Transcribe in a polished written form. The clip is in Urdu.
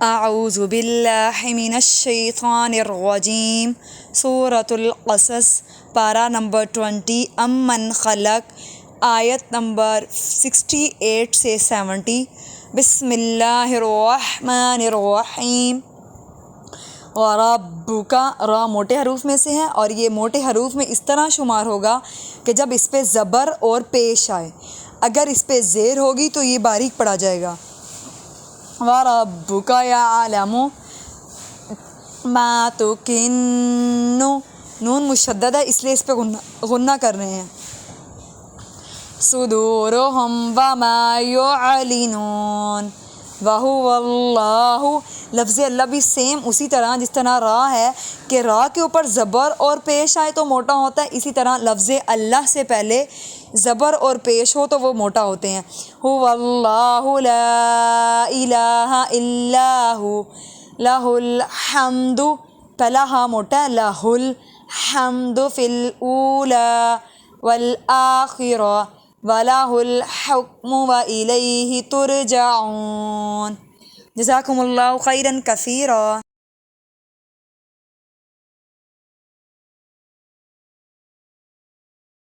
اعوذ باللہ من الشیطان الرجیم۔ سورۃ القصص، پارہ نمبر 20، امن خلق، آیت نمبر 68 سے 70۔ بسم اللہ الرحمن الرحیم۔ وَرَبُّكَ، را موٹے حروف میں سے ہے اور یہ موٹے حروف میں اس طرح شمار ہوگا کہ جب اس پہ زبر اور پیش آئے، اگر اس پہ زیر ہوگی تو یہ باریک پڑا جائے گا۔ وَرَبُّكَ يَعْلَمُ مَا تُكِنُّ، نون مشدد ہے اس لیے اس پہ غنہ کر رہے ہیں۔ صُدُورُهُمْ وَمَا يُعْلِنُونَ وَهُوَ اللَّهُ، لفظ اللہ بھی سیم اسی طرح جس طرح را ہے کہ را کے اوپر زبر اور پیش آئے تو موٹا ہوتا ہے، اسی طرح لفظ اللہ سے پہلے زبر اور پیش ہو تو وہ موٹا ہوتے ہیں۔ هُوَ اللَّهُ لَا إِلَٰهَ إِلَّا هُوَ لَهُ الْحَمْدُ، پہلا ہا موٹا ہے، لَهُ الْحَمْدُ فِي الْأُولَىٰ وَالْآخِرَةِ وَلَهُ الْحُكْمُ وَإِلَيْهِ تُرْجَعُونَ۔ جزاکم اللہ خیراً کثیرا۔